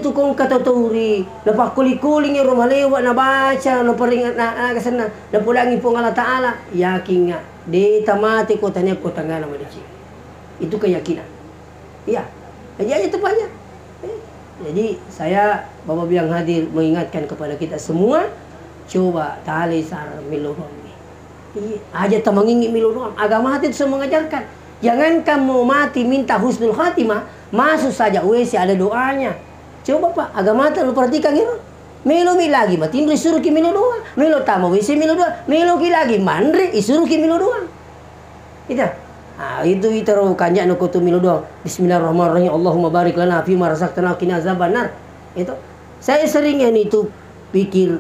itu kong kata tauri lepas kuli-kuling yang rumah lewat na baca na peringat na kesana na pulangi pong Allah Ta'ala yakin nga di tamati ko tanya ko tangga nama dici itu keyakinan iya jadi tepatnya jadi saya Bapak yang hadir mengingatkan kepada kita semua coba tali sar milodom aja tamangingi milodom agama hati itu mengajarkan jangan kamu mati minta husnul khatimah masuk saja WC ada doanya. Coba Pak, agama tak lu perhatikan gitu. Melo lagi, matin disuruh ki melo doang. Melo tama WC melo doang. Melo ki lagi mandre disuruh ki melo doang. Itu. Ah itu ro kanja no kutu melo doang. Bismillahirrahmanirrahim. Allahumma barik lana fi ma razaqtana qina azabannar. Itu. Saya seringnya itu pikir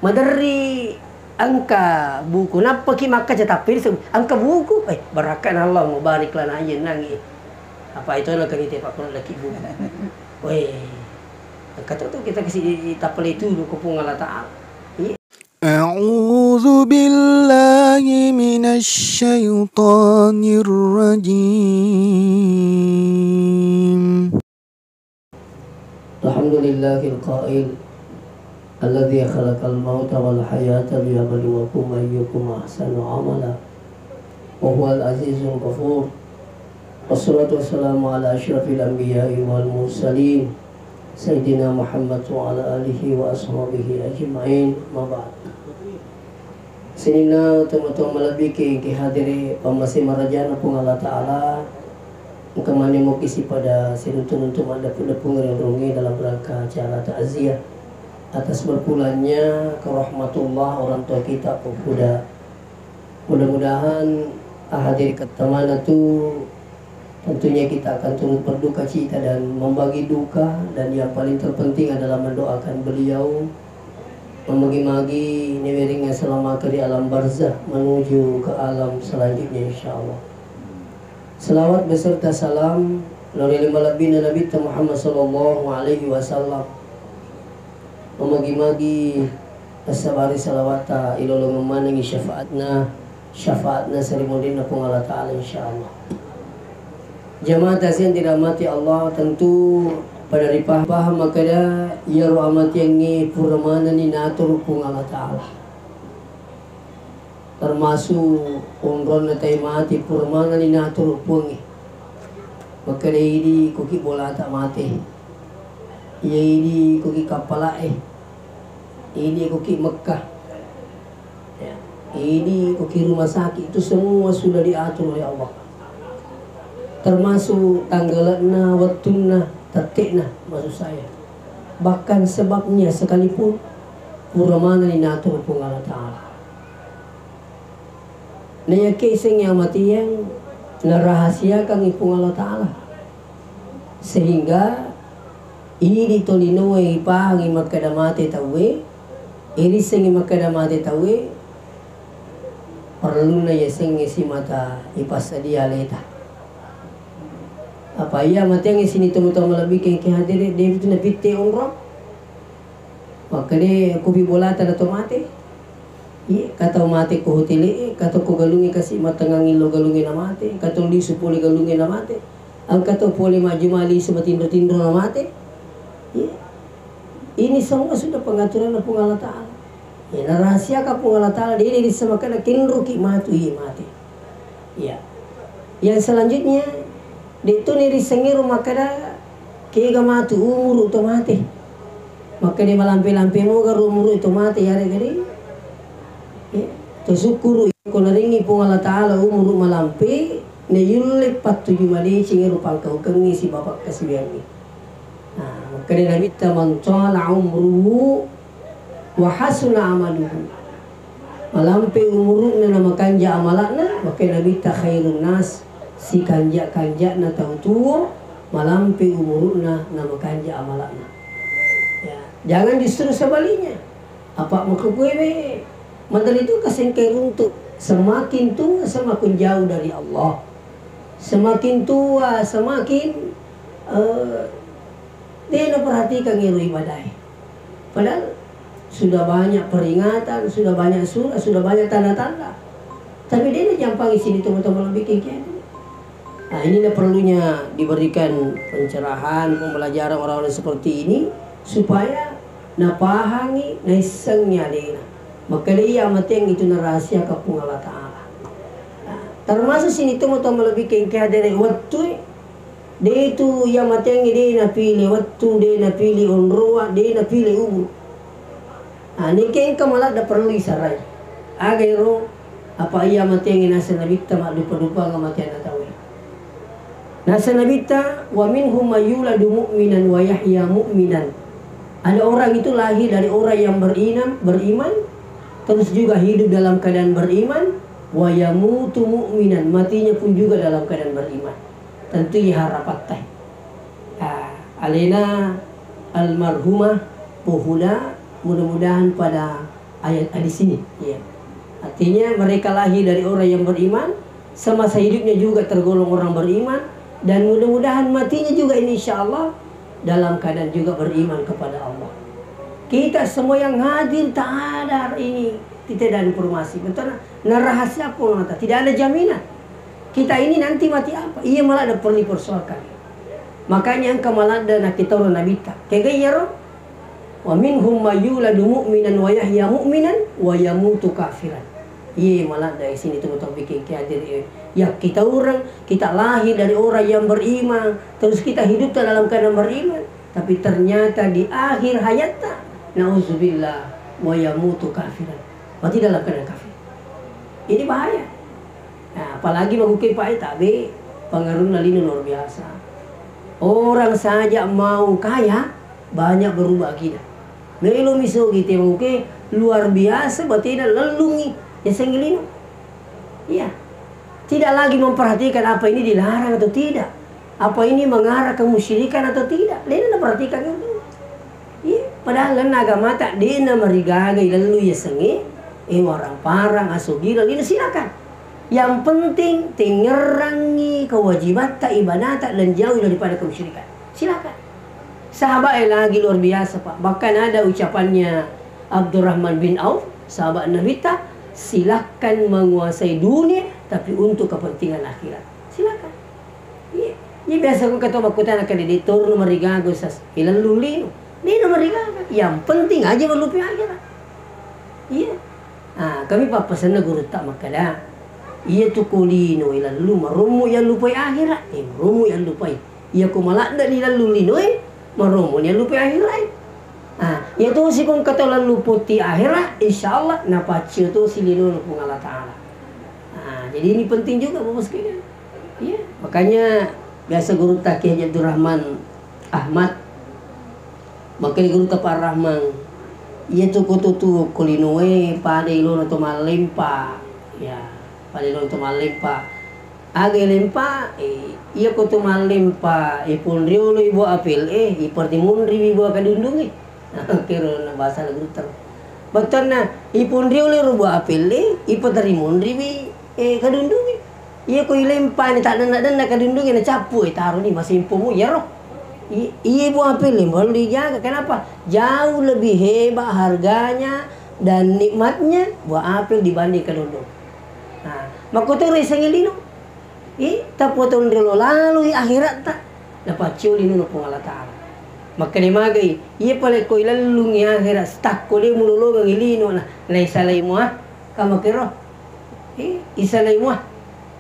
madari angka buku napa ki maka tapi angka buku barakan Allah mubarik lana ayen nangi. Apa itu nak kini Pak Kun laki buku. Weh. Kata tu kita kasih tapel itu kupung Allah Ta'ala. A'udzu billahi minasy syaithanir rajim. Alhamdulillahil qail alladzi khalaqal mauta wal hayata liyabluwakum ayyukum ahsanu amala wa huwal azizul ghafur. Wassalatu wassalamu ala asyrafil anbiya'i wal mursalin Sayyidina Muhammad wa ala alihi wa ashabihi ajma'in mabad. Sinina teman-teman malabiki kihadiri pamasi marajana pung Allah Ta'ala kemani mo kisi pada sinutun-untung ada pun rongi dalam rangka acara takziah atas berpulangnya ke rahmatullah orang tua kita pemuda. Mudah-mudahan hadir ketemana tu tentunya kita akan turut berduka cita dan membagi duka, dan yang paling terpenting adalah mendoakan beliau memagi-magi niwering yang selama di alam barzah menuju ke alam selanjutnya insyaallah. Selawat beserta salam lori malabina Nabi Muhammad sallallahu alaihi wasallam memagi-magi asabari salawata ilolong memanangi syafaatna sarimudina pun Allah Ta'ala insyaallah. Jamaah yang dirahmati Allah, tentu pada paham makanya ya rahmat yang ni purmana ni natur pun Allah Ta'ala. Termasuk umron na tayo mati purmana ni natur pun maka ini kuki bola tak mati. Ya ini kuki kapala ini kuki Mekah. Ya. Ini kuki rumah sakit, itu semua sudah diatur oleh Allah. Termasuk tanggalanna, waktuna, tatikna maksud saya. Bahkan sebabnya sekalipun purmana ni natur pun Allah Ta'ala. Naya keseng yang mati yang narahasiakan ipung Allah Ta'ala. Sehingga ini ditolinoe ipangi makadamate tawe, ini sengi makadamate tawe, perlu na yeseng si mata ipasadia leta. Apa iya mati yang sini temu-temu lebih ke hadir dia itu nabi te umrah. Maka dia kubi bola tanda tomate. Iya kata mati ku hoteli, kata ku galungi kasih matangangin lo galungi na mate, kata li supuli galungi na mate. Ang kata poli maju mali sebatindo-tindo na mate. Iya. Ini semua sudah pengaturan pung Allah Ta'ala. Ya rahasia ka pung Allah Ta'ala dia disamakan kinru ki matu mati. Iya. Yang selanjutnya itu niri sengiru makada kega matu umur itu mati. Maka dia malampi-lampi moga umur itu mati ya gari. Ya, tersyukur ko naringi pung Allah Ta'ala umur malampi ne yulle patu jumali sengiru pangkau kengi si bapak kasibiangi. Nah, maka dia nabi ta man tala umruhu wa hasuna amaluhu. Malampi umurna nama kanja amalana maka nabi ta khairun nas. Si kanja-kanja na tahu tua malampi umurna nama kanja amalana. Ya, jangan justru sebaliknya. Apa maksud gue mandal itu kesengkai runtuh. Semakin tua semakin jauh dari Allah. Semakin tua semakin dia nak perhatikan ngiru ibadah. Padahal sudah banyak peringatan, sudah banyak surah, sudah banyak tanda-tanda. Tapi dia nak jampangi sini teman-teman lebih kekeh. Nah, inilah perlunya diberikan pencerahan, pembelajaran orang-orang seperti ini supaya napahangi naisengnya dina. Maka dia mateng itu na rahasia kapung Allah Ta'ala. Nah, termasuk sini tu mau lebih kengkeh dari waktu dia itu yang mateng dia na pilih waktu, dia na pilih onroa, dia na pilih umur. Nah, ni kengkeh malah ada perlu isarai. Agero apa ia mateng nasa nabita mak lupa-lupa ngamatian na tahu. Nasa nabita wa minhum mayyuladu mu'minan wa yahya mu'minan. Ada orang itu lahir dari orang yang beriman, terus juga hidup dalam keadaan beriman, wa yamutu mu'minan, matinya pun juga dalam keadaan beriman. Tentu ya harapatai. Alena almarhumah pohula, mudah-mudahan pada ayat di sini ya. Artinya mereka lahir dari orang yang beriman, semasa hidupnya juga tergolong orang beriman, dan mudah-mudahan matinya juga ini insyaallah dalam keadaan juga beriman kepada Allah. Kita semua yang hadir tak ada ini tidak ada informasi betul nah rahasia pun tidak ada jaminan kita ini nanti mati apa. Iya malah ada perlu dipersoalkan. Makanya engkau malah ada nak kita orang nabita kaya ya wa minhum mayyuladu mu'minan wa yahya mu'minan wa yamutu kafiran. Iya malah dari sini teman-teman bikin hadir ya kita lahir dari orang yang beriman, terus kita hidup dalam keadaan beriman, tapi ternyata di akhir hayatnya nauzubillah wa yamutu kafiran, mati dalam keadaan kafir. Ini bahaya. Nah, apalagi mengukai Pak Tabe pengaruh nalini luar biasa. Orang saja mau kaya banyak berubah akidah. Melo miso gitu mengukai luar biasa berarti lelungi ya senggilino. Iya. Tidak lagi memperhatikan apa ini dilarang atau tidak, apa ini mengarah ke musyrikan atau tidak. Dia nak perhatikan itu. Iya, padahal agama tak dia merigagai lalu ya sengi, orang parang asugira, ini silakan. Yang penting tengerangi kewajiban tak ibadah tak dan jauh daripada kemusyrikan. Silakan. Sahabat lagi luar biasa Pak. Bahkan ada ucapannya Abdurrahman bin Auf, sahabat Nabi tak, silakan menguasai dunia tapi untuk kepentingan akhirat. Silakan. Iya. Ini biasa aku kata bakutan akan diditur merigago sas ilan lulino. Ini merigago. Yang penting aja melupi akhirat. Iya. Kami papasan na guru tak makada. Iya tu kulino ilan lu marumu yang lupai akhirat. Marumu yang lupai. Iya ku malakda ilan lulino marumu yang lupai akhirat. Ya tu si kung kata lalu putih akhirat, insyaallah napacu tu si lino pun Allah Ta'ala. Jadi ini penting juga Bapak sekalian. Iya, makanya biasa guru takih Abdurrahman Ahmad. Makanya guru Pak Rahman. Iya tu kutu kulinoe pada ilo to malempa. Ya, pada ilo to malempa. Age lempa iya kutu malempa ipun riolo ibu apel ipartimun ribi ibu kadundungi. Kira na bahasa guru ter. Betul na ipun riolo ibu apel ipatarimun ribi kadundungi. Iya ko ilempa ni tak dana kadundungi na capu taruh ni masih impumu ya roh. Iya bu apel baru dijaga. Kenapa? Jauh lebih hebat harganya dan nikmatnya buah apel dibanding kadundung. Makoto resengilino. Tak potong dulu lalu akhirat tak dapat ciuli nu pun Allah Ta'ala. Maka ni magai iya pala ko ilalung akhirat stak ko le mulolo ngilino na laisalay mo kama kero. Isalay mo.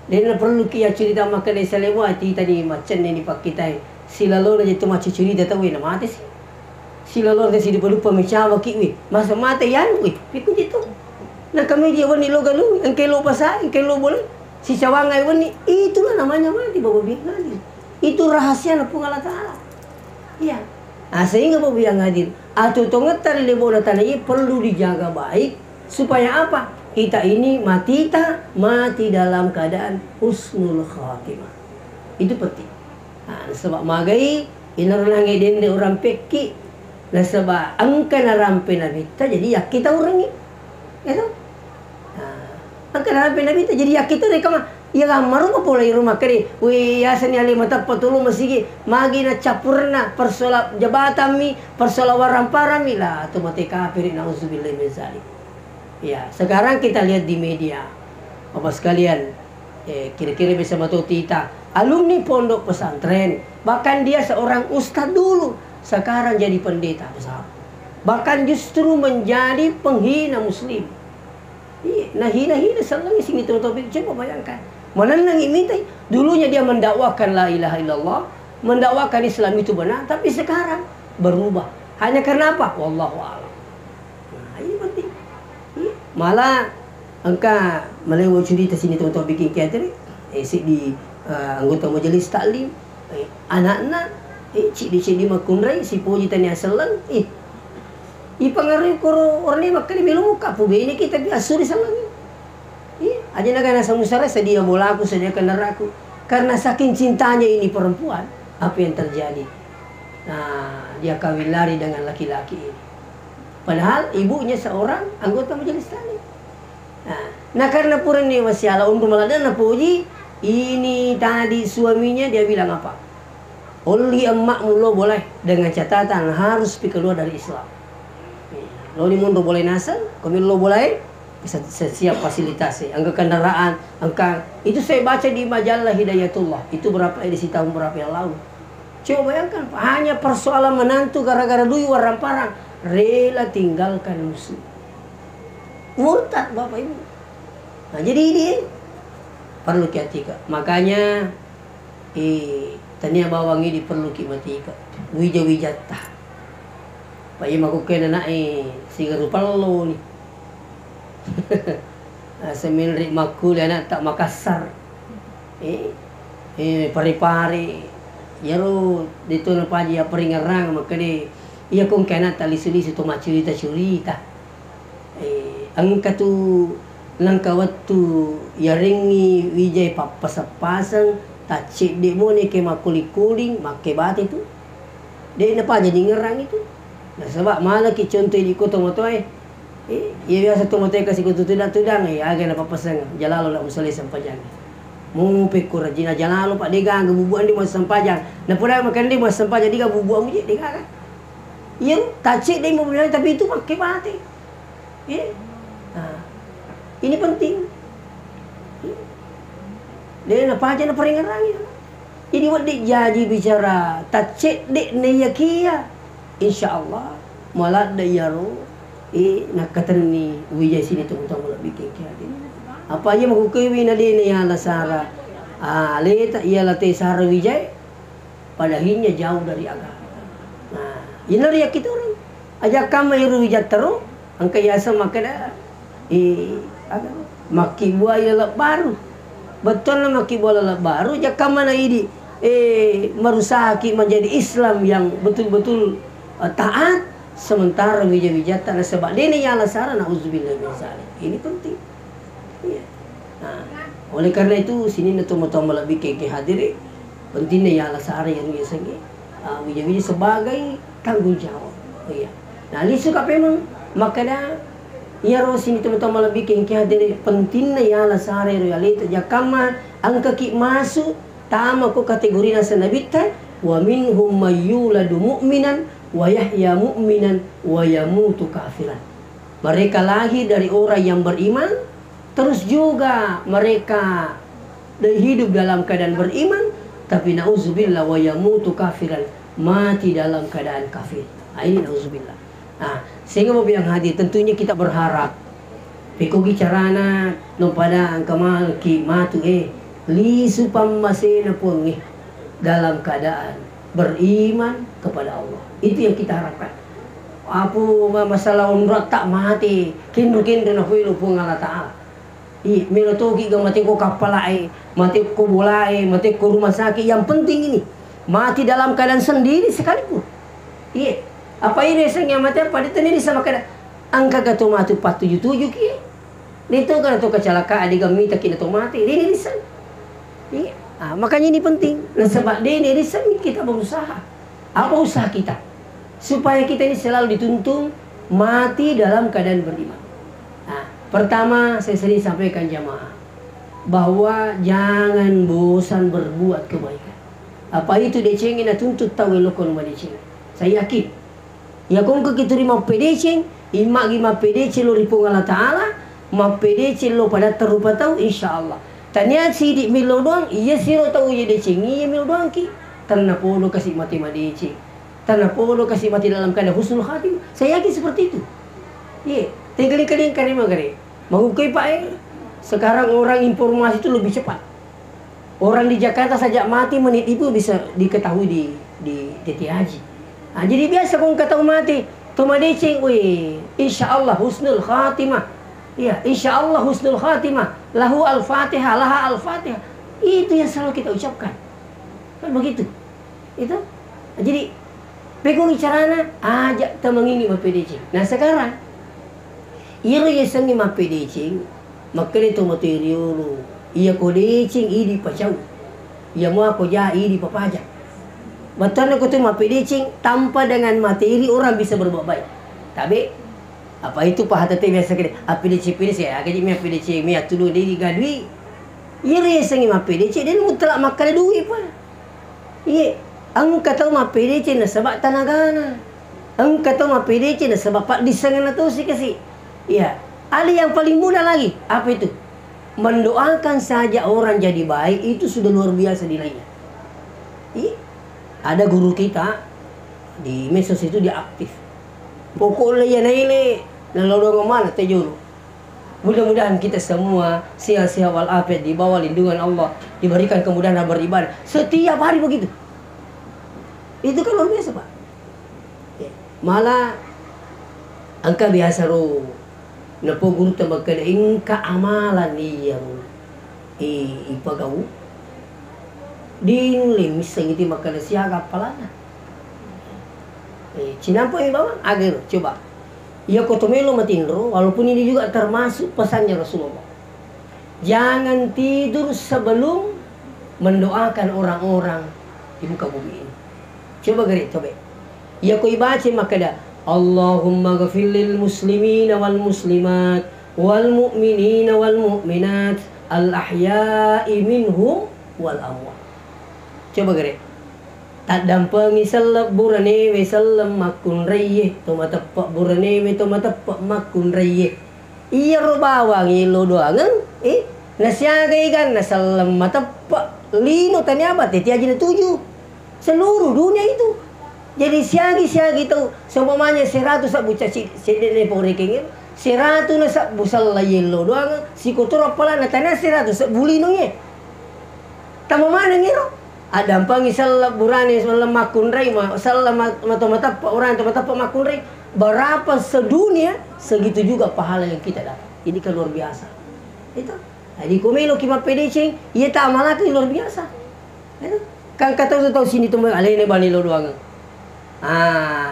Dan perlu kia cerita maka isalay mo ati tadi macam ni pakitai. Sila lo na jito macam cerita tahu na mati si. Sila lo na sidi pelupa mecawa kiwi. Masa mata yan wi. Pikun jito. Na kami dia wani lo galu ang kelo pasai ang kelo boleh. Si cawangai wani itulah namanya mati Bapak bilang hadir. Itu rahasia na pun Allah Ta'ala. Iya. Sehingga Bapak bilang hadir. Atau tongetar lebola tanah perlu dijaga baik supaya apa? Kita ini mati dalam keadaan husnul khatimah. Itu penting. Sebab magai inarangi dende orang peki. Nah sebab angka narampe nabi jadi ya kita orang ini. Itu. Angka narampe nabi jadi ya kita rekam. Ya maru ko pula rumah kari. Wi yasan ali mata patulu masigi magi na capurna persola jabatan mi persola waramparami lah tu mati kafir nauzubillahi min zalik. Ya, sekarang kita lihat di media. Bapak sekalian, kira-kira bisa matu tita. alumni pondok pesantren. Bahkan dia seorang ustadz dulu, sekarang jadi pendeta besar. Bahkan justru menjadi penghina muslim. Nah, hina-hina selalu sini teman-teman. Coba bayangkan. Mana yang minta? Dulunya dia mendakwakan la ilaha illallah, mendakwakan Islam itu benar, tapi sekarang berubah. Hanya karena apa? Wallahu a'lam. Nah, ini penting. Malah engkau melewat cerita sini teman-teman bikin kader, di anggota majelis taklim, anak-anak, cik di makundrai, si puji tanya selang, ipangaruhi koro orang ni makali melu muka pube ini kita biasa di selang. Aja nak nasa musara sedia bola aku, sedia kendaraku. Karena saking cintanya ini perempuan, apa yang terjadi? Nah, dia kawin lari dengan laki-laki ini. Padahal ibunya seorang anggota majelis taklim. Nah karena pura ini masih ala untuk meladana puji, ini tadi suaminya dia bilang apa? Oli emakmu lo boleh dengan catatan harus keluar dari Islam. Lo di mundo boleh nasal, kami lo boleh bisa siap fasilitasi, angka kendaraan, angka itu saya baca di majalah Hidayatullah. Itu berapa edisi tahun berapa yang lalu? Coba bayangkan, hanya persoalan menantu gara-gara duit warang parang, rela tinggalkan muslim. Murtad bapak ibu. Nah jadi ini perlu kiatika. Makanya tania bawang ini perlu kimatika. Wija-wijata. Pak iya maku kena na sigaru palo ni. Seminri makul anak tak Makassar. Pari-pari. Yaro dito na pa dia peringarang makade iya kung kena tali-suli to macurita-curita. Ang katu lang kawatu yaringi wijay papasapasang tacik di mo ni ke makuling-kuling make bati tu. Dia napa jadi ngerang itu. Nah sebab malah ki contoh di kota motoy. Iya biasa tu motoy kasih kutu tudang aga na papasang jalalo na usali sampajang. Mu pekur rajina jalalo pak dega bubuan di mas sampajang. Na pura makan di mas sampajang diga bubuan mu je dega kan. Iya tacik dia mau bilang tapi itu make bati. Ini penting. Dia nak aja nak peringaran ya. Ini wadik jadi bicara tacik dek neyakia. InsyaAllah malah dayaro nak katerni wijay sini tu utang mula bikin kia. Apa aja mau kewi na dia ni ala sara. Leta ia latih sara wijay padahinya jauh dari agama. Nah, ini riak kita orang. Ajak kami wijat terus angka yasa makada maki buah lelak baru. Betul lah maki buah lelak baru. Jaka mana ini merusaki menjadi Islam yang betul-betul taat. Sementara wijat-wijatan sebab dia ni yang alasara na'udzubillah min zalik. Ini penting. Ya. Nah, oleh karena itu sini neto-neto lebih ke hadir pentingnya yang alasara yang biasanya wijat-wijat sebagai tanggung jawab. Oh iya. Nah, ini suka memang makanya ya ro sini teman-teman lebih ke hadir pentingnya ya la sare ro ya leta jakama angka ki masuk tama ko kategori nasa nabita wa minhum mayyuladu mu'minan wa yahya mu'minan wa yamutu kafiran. Mereka lahir dari orang yang beriman, terus juga mereka hidup dalam keadaan beriman, tapi nauzubillah wa yamutu kafiran, mati dalam keadaan kafir. Ini nauzubillah. Nah, sehingga mau bilang hadir tentunya kita berharap pikogi carana no pada kamal ki matu lisu pamasena pun dalam keadaan beriman kepada Allah. Itu yang kita harapkan. Apu masalah umrah tak mati kindu-kindu na huilu pun Allah Ta'ala. Melotogi ga mati ko kapalai, mati ko bolai, mati ko rumah sakit. Yang penting ini mati dalam keadaan sendiri sekalipun. Iya. Apa ini resengnya mati apa? Dia tadi sama kada angka gato mati 477 ki. Dito kan to kecelakaan di gamita kita to mati. Ini resen. Iya. Makanya ini penting. Nah, sebab ini resen kita berusaha. Apa usaha kita? Supaya kita ini selalu dituntun mati dalam keadaan beriman. Nah, pertama saya sering sampaikan jamaah bahwa jangan bosan berbuat kebaikan. Apa itu decengin tuntut tahu lokon madeceng. Saya yakin ya kung kita terima pedeceng, imak gima pedeceng lo ripung Allah Ta'ala, ma pedeceng lo pada terupa tahu insya Allah. Tanya sidik milo doang, iya siro tahu iya decing, iya milo doang ki. Tanah polo kasih mati madecing, tanah polo kasih mati dalam keadaan husnul khatim. Saya yakin seperti itu. Iya, tinggalin karima kare. Mau kau pak sekarang orang informasi itu lebih cepat. Orang di Jakarta saja mati menit itu bisa diketahui di TTAJ. Nah, jadi biasa kau ketahui mati, toma decing, wih, insya Allah husnul khatimah. Ya, insya Allah husnul khatimah. Lahu al-fatihah, laha al-fatihah. Itu yang selalu kita ucapkan. Kan begitu. Itu. Jadi, pekong carana ajak temangingi mapedecing. Nah sekarang, iro yesangi mapedecing, makanya itu materiulu. Iya ko decing, idi pacau. Iya mau ko jah, idi papajak. Betul aku tuh mapedecing, tanpa dengan materi orang bisa berbuat baik. Tapi apa itu pahat tete biasa kene apdc saya gaji mi apdc mi atudu di gadui ire sengi apdc dan mutlak makan duit pa iya ang kata ma apdc na sebab tanagana ang kata ma apdc na sebab pak disangan atau sih kasih iya ada yang paling mudah lagi apa itu mendoakan saja orang jadi baik itu sudah luar biasa nilainya. Iya ada guru kita di medsos itu dia aktif. Pokoknya ya naile nalodong mana tejuru. Mudah-mudahan kita semua sehat-sehat walafiat di bawah lindungan Allah, diberikan kemudahan beribadah setiap hari begitu. Itu kan luar biasa, Pak. Malah angka biasa ro napo guru tabakal ingka amalan yang ipagaw dinlim misang iti makala siaga palana. Cinampo yang bawa agar coba ya kotomelo matinro walaupun ini juga termasuk pesannya Rasulullah, jangan tidur sebelum mendoakan orang-orang di muka bumi ini. Coba gari coba ya koi baca makada Allahumma ghafir lil muslimina wal muslimat wal mu'minina wal mu'minat al ahya'i minhum wal amwat. Coba gari tak dampangi salap burane we salam makun reye to matapak burane we to matapak makun reye iya ro bawang ilo doangan nasyaga ikan nasalam matapak lino tanya apa teti aja 7 seluruh dunia itu jadi siagi itu seumpamanya 100 sak buca si dene porekengin 100 na sak busal layelo doangan si kotor apala na tanya 100 sak bulinonya tamo mana ngiro ada pangi salah burani salah makunrai salah mata orang mata makunrai berapa sedunia segitu juga pahala yang kita dapat. Ini kan luar biasa. Itu. Jadi komelo kima pedecing, ia tak malaki luar biasa. Itu. Kan kata tahu sini tu alene bani lo doang.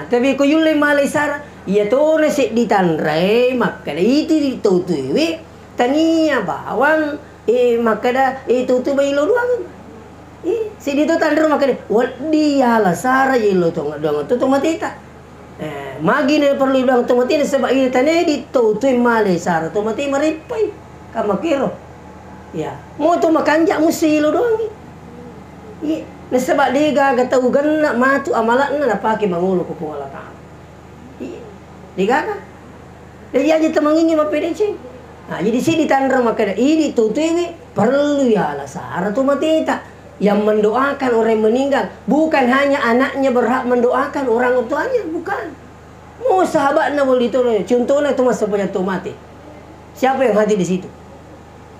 Tapi ko yule malai sara, ia tu nasi ditandrai makada itu ditutupi tania bawang makada itu tu bai lo doang. Si dito tandro makanya dia lah sara yelo tong dong tu matita magi ne perlu dong tu matita sebab ini tane dito tu male sara tu mati maripai kamakiro ya mau tu makanja musi lo dong ne sebab dia gaga tau ganna matu amalan na pake mangulu ko Allah Taala dia gaga dia aja temangingi mapedecing jadi si ditandro makanya ini tu ini perlu ya lah sara tu matita yang mendoakan orang yang meninggal bukan hanya anaknya berhak mendoakan orang tuanya, bukan. Mau sahabatnya boleh itu, contohnya itu masa punya mati. Siapa yang hadir di situ?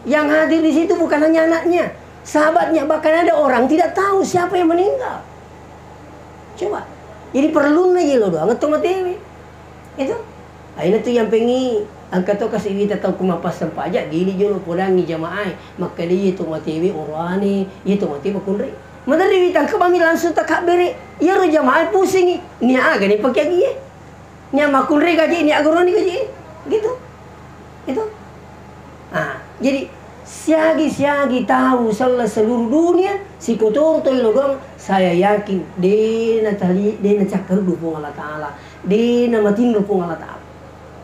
Yang hadir di situ bukan hanya anaknya, sahabatnya, bahkan ada orang tidak tahu siapa yang meninggal. Coba, jadi perlu aja lo doang atau mati itu. Ini tuh yang pengen angkat tu kasih kita tahu kumapas pajak gini jolo podangi jamaah maka dia itu mati orani itu mati bakundri madari kita kami langsung tak beri ya ro jamaah pusing ni aga ni pakai lagi ni makundri gaji ni agoroni gaji gitu itu jadi siagi tahu seluruh dunia si kotor tu logam saya yakin dia cakar dukung Allah Taala dia matin dukung Allah Taala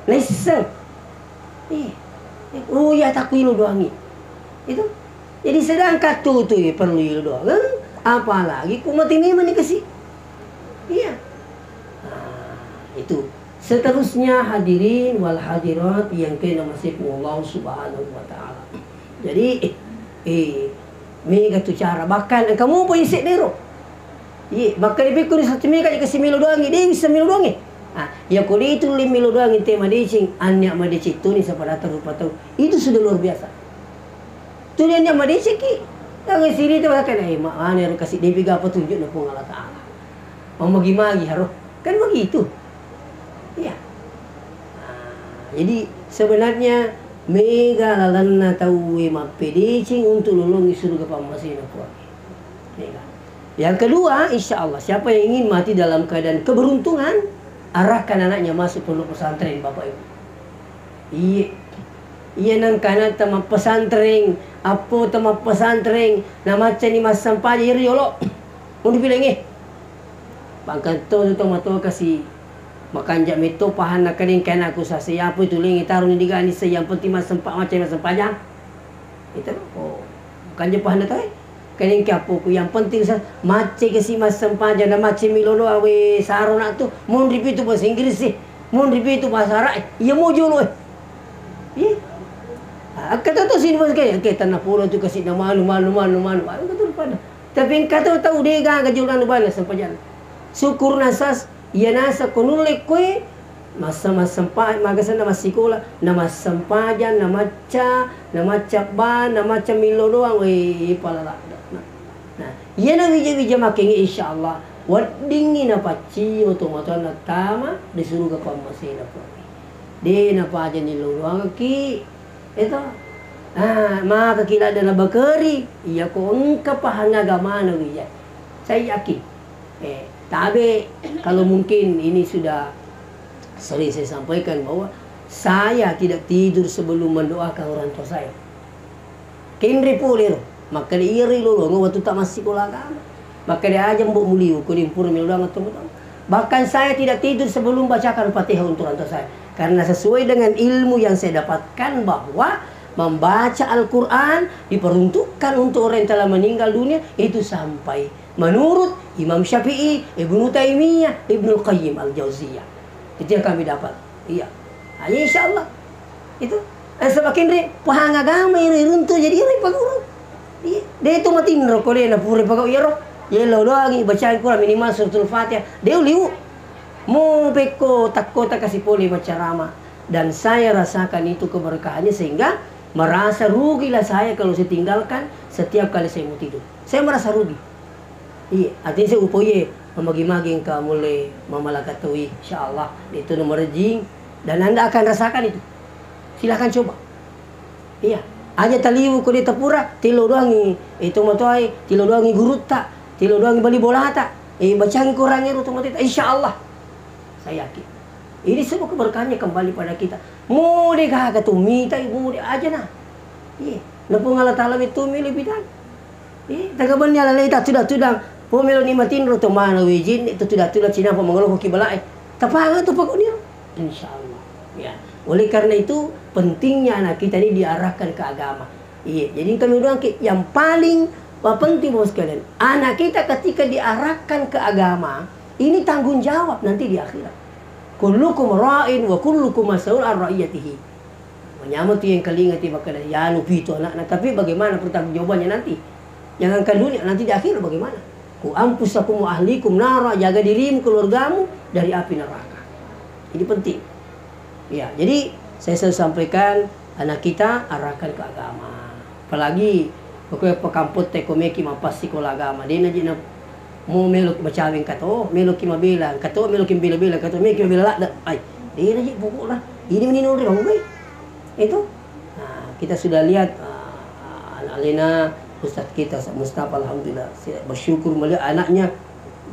leseng ya takui lo doang itu jadi sedangkan tuh perlu lo doang apalagi kumat ini kasih iya itu seterusnya hadirin wal hadirat yang kena masih Allah Subhanahu wa taala. Jadi Mega tu cara. Bahkan kamu pun isik dero. Maka dipikir satu mega kasi milo doang. Dia bisa milo doang. Ya kalau itu milo doang tema dicing. Anyak madicik tu ni sampai datang rupa tahu. Itu sudah luar biasa. Tu dia anyak madicik ki. Yang sini tu kan mana yang kasih dia apa tunjuk nak pun Allah Taala. Mau magi-magi harus kan begitu. Ya. Jadi sebenarnya mega lalana tahu mapedicing untuk lolongi surga pamasina kuat. Yang kedua, insya Allah siapa yang ingin mati dalam keadaan keberuntungan, arahkan anaknya masuk pondok pesantren Bapak Ibu. Iya nang kana tama pesantren, apa tama pesantren, nama macam ni mas sampai iri yolo. Mau dibilang Bangkan tu tama tu kasih makan jam itu pahan nak kering kan aku sasi apa itu lingi taruh ni digani yang penting mas sempat macam mas sempajang. Itu makan jam pahan tu kering ke apa ku yang penting macam kasi mas sempajang dan macam milono awe sarona tu mau repeat tu bahasa Inggris sih. Mau repeat tu bahasa Arab. Ia mau jolo. Kata tu sini bos kayak tanah pulau tu kasih nama malu. Kata pada. Tapi kata tahu dia gak jualan bala sempajang. Syukur nasas ia nasa konulek kue masa sempat magasan nama sekolah nama sempajan nama ban nama milo doang palala. Nah ia na wija making insyaallah wadingin apa ci otomatis na tama disuruh ke pamasin apa. Dia na pa aja ni doang ki itu. Maka kila ada na bakari iya ko engka pahana gamana wija. Saya yakin. Tapi kalau mungkin ini sudah sering saya sampaikan bahwa saya tidak tidur sebelum mendoakan orang tua saya. Kenri pulir, maka dia iri lolo waktu tak masih sekolah agama. Maka dia aja mbok muliu kuning pur miluang atau bahkan saya tidak tidur sebelum bacakan Fatihah untuk orang tua saya. Karena sesuai dengan ilmu yang saya dapatkan bahwa membaca Al-Quran diperuntukkan untuk orang yang telah meninggal dunia itu sampai menurut Imam Syafi'i, Ibnu Taimiyah, Ibnu Qayyim Al-Jauziyah. Itu yang kami dapat. Iya. Insya Allah. Itu. Semakin pahang agama ini runtuh jadi ini paguru. Dia itu mati neroko dia na puri pagau iro. Ya lo doang baca Al-Quran minimal suratul Fatihah. Dia liu. Mau beko takut kasih poli baca rama. Dan saya rasakan itu keberkahannya sehingga merasa rugilah saya kalau saya tinggalkan setiap kali saya mau tidur. Saya merasa rugi. Iya, artinya saya upoye memagi-magi ka mulai mamalakatui insyaallah itu nomor jing dan Anda akan rasakan itu. Silakan coba. Iya, aja taliu ko di tapura tilo doangi itu motoy tilo doangi guruta, tilo doangi bali bolata. Bacaan kurangnya otomatis insyaallah. Saya yakin. Ini semua keberkahannya kembali pada kita. Mau deh kah minta ibu dia aja nah. Iya, napung Allah Taala itu milih bidan. Tagabannya lalai tak sudah. Pemelo ni matin ro mana wijin itu tidak Cina pemengeluh hoki balai. Tapang tu pakun dia. Insyaallah. Ya. Oleh karena itu pentingnya anak kita ini diarahkan ke agama. Iya, jadi kami bilang yang paling penting bos sekalian, anak kita ketika diarahkan ke agama, ini tanggung jawab nanti di akhirat. Kullukum ra'in wa kullukum mas'ul an ra'iyatihi. Menyambut yang kelingat bakal ya lupi itu anak-anak, tapi bagaimana pertanggungjawabannya nanti? Jangan ke dunia, nanti di akhirat bagaimana? Ku ampusakum wa ahlikum nara, jaga dirimu keluargamu dari api neraka. Ini penting. Ya, jadi saya selalu sampaikan anak kita arahkan ke agama. Apalagi pokoknya pekamput tekomeki mapas sekolah agama. Dia najina mau meluk bacawing kato, meluk mabela, kato meluk bila-bila, kato meluk mabela lah. Ay, dia najik pokoklah. Ini meninur dia bangun. Itu. Nah, kita sudah lihat Alina Ustaz kita Mustafa alhamdulillah bersyukur melihat anaknya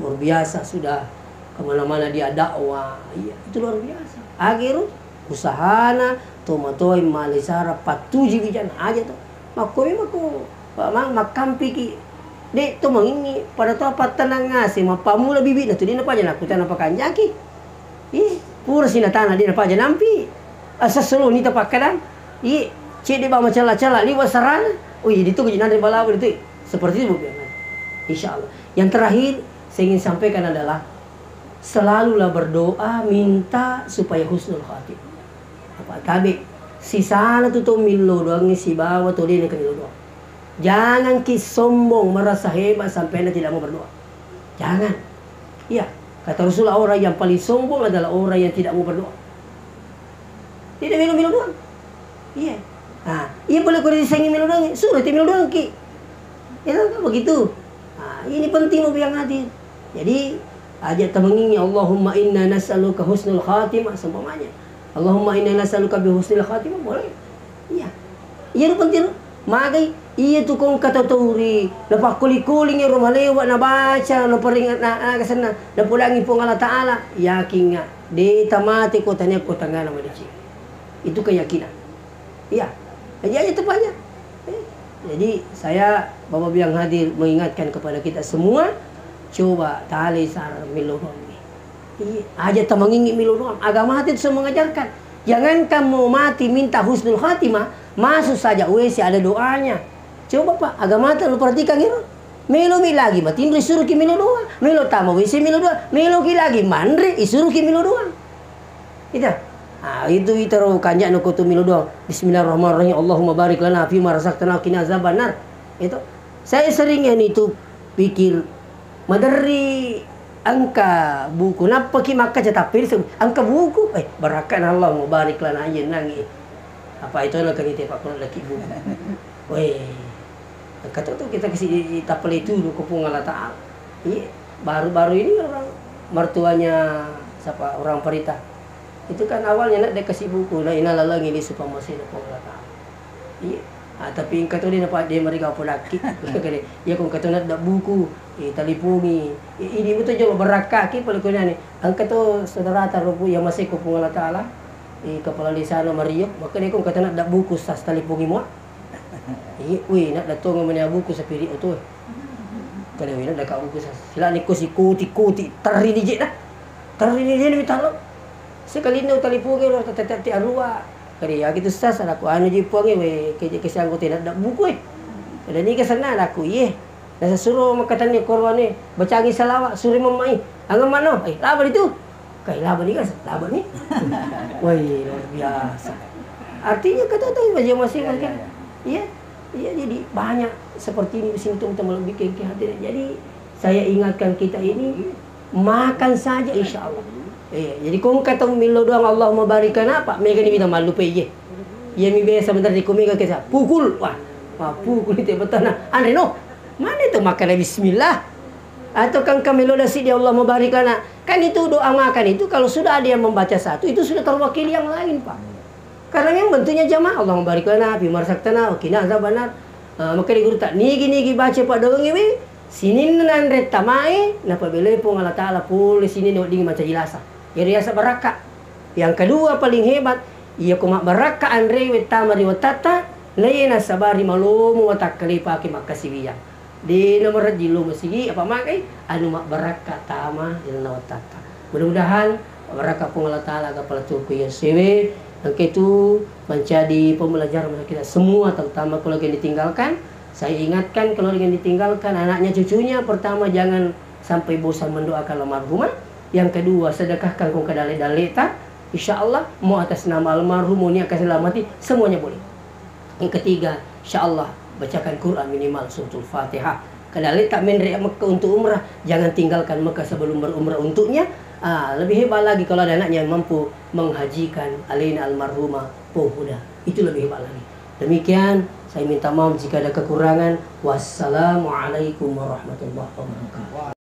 luar biasa sudah kemana-mana dia dakwah. Iya, itu luar biasa. Akhirnya usahana tomatoi malisara patuji bijan aja tuh. Makoi mang makampi ki. Dek tu mangingi pada tu apa tenang ngasih mapamula bibit na tu dia napa aja nak kutan apa kanjaki. Pura sina tanah dia napa aja nampi. Asa solo ni tapak kadang. Cik dia bawa macam-macam liwa sarana. Itu kejinan dari balawa itu seperti itu bukan? Insya Allah. Yang terakhir saya ingin sampaikan adalah selalulah berdoa minta supaya husnul khatimah. Apa kabe si sana tu milo doang si bawa tu dia nak milo doang. Jangan sombong merasa hebat sampai Anda tidak mau berdoa. Jangan. Iya, kata Rasulullah, orang yang paling sombong adalah orang yang tidak mau berdoa. Tidak minum doang. Iya. Nah, iya boleh kau disengin minum doang. Suruh minum doang ki. Ya kan begitu. Nah, ini penting mau yang hadir. Jadi ajak temengingi Allahumma inna nas'aluka husnul khatimah seumpamanya. Allahumma inna nas'aluka bi husnul khatimah boleh. Iya. Iya penting. Magai iya tu kong kata tauri lepas kuli-kuling yang rumah lewat na baca na peringat na kesana na pulangi pun Allah Ta'ala yakin nga di tamati ko tanya ko tangga nama dia. Itu keyakinan. Iya. Jadi aja tepatnya. Jadi saya Bapak yang hadir mengingatkan kepada kita semua, coba tali sar milodom. Iya, aja temangingi milodom. Agama hati itu mengajarkan. Jangan kamu mati minta husnul khatimah, masuk saja WC ada doanya. Coba Pak, agama hati lu perhatikan gitu. Melo lagi, batin disuruh ki melo doang. Melo tamu WC melo doang. Melo ki lagi mandri disuruh ki melo doang. Itu. Ah, itu ro kanjak no kutu milo doang. Bismillahirrahmanirrahim. Allahumma barik lana fi ma razaqtana qina azabannar. Itu. Saya seringnya itu pikir madari angka buku napa ki maka tapi angka buku barakan Allah mau barik lana ayen nangi. Apa itu nak kita Pak kalau laki buku. Weh. Kata tu kita kasih tapel itu ke Allah Ta'ala. Iya, baru-baru ini orang mertuanya siapa orang Perita. Itu kan awalnya nak dia kasih buku la ilaha illallah ini supaya masih Allah Ta'ala. Iya. Tapi kata dia dapat dia mereka apa laki. Ya kong kata nak dak buku, talipungi. Ini betul jawab berakah ki pada kena ni. Angkat tu saudara tarupu yang masih ku Allah Ta'ala. Kepala desa no Mario, maka dia kong kata nak dak buku sas talipungi mo. Weh nak datang dengan buku sapiri tu. Kalau nak dak buku sas. Sila ni ko si kuti tari ni je dah. Tari ni je ni talo. Sekali ni talipungi ro tati arua. Kali ya gitu sas aku anu je puangi we ke sangko tidak ada buku ada ni ke sana aku ye dah suruh makatan ni korban ni baca lagi salawat suruh mamai angam mano laban itu kai laban ni kan laban ni woi luar biasa artinya kata tu baca masih kan iya jadi banyak seperti ini simptom lebih ke hadir. Jadi saya ingatkan kita ini makan saja insyaallah. Jadi kung katong milo doang Allah mau barikan apa? Mega ni bina malu pe ye. Ye mi biasa bentar di kumega kesa pukul. Wah pukul itu betul nah. Andre no. Mana itu makan bismillah? Atau kan kamilo dasi dia Allah mau barikan kan itu doa makan itu kalau sudah ada yang membaca satu itu sudah terwakili yang lain Pak. Karena yang bentuknya jamaah Allah mau barikan bimar saktana kina azabanar. Maka di guru tak nigi baca Pak doang ini. Sini nanre tamai napa bele pun Allah Ta'ala pulih sini ni dingin macam jilasa. Iriasa baraka. Yang kedua paling hebat, ia kumak baraka andre wetamari watata layna sabari malumu watakali paki makasiwiya. Di nomor jilu masigi apa makai anu mak baraka tama ilna watata. Mudah-mudahan baraka pun Allah Ta'ala kepala tuku yang sewe yang itu menjadi pembelajaran bagi kita semua terutama kalau yang ditinggalkan. Saya ingatkan kalau yang ditinggalkan anaknya cucunya pertama jangan sampai bosan mendoakan almarhumah. Yang kedua sedekahkan kong kedale-daleta. InsyaAllah mau atas nama almarhum mau ni akan selamati semuanya boleh. Yang ketiga insyaAllah bacakan Quran minimal suratul Fatihah. Kedale tak menrek Mekah untuk umrah jangan tinggalkan Mekah sebelum berumrah untuknya. Lebih hebat lagi kalau ada anaknya yang mampu menghajikan alina almarhumah Pohuda. Itu lebih hebat lagi. Demikian saya minta maaf jika ada kekurangan. Wassalamualaikum warahmatullahi wabarakatuh.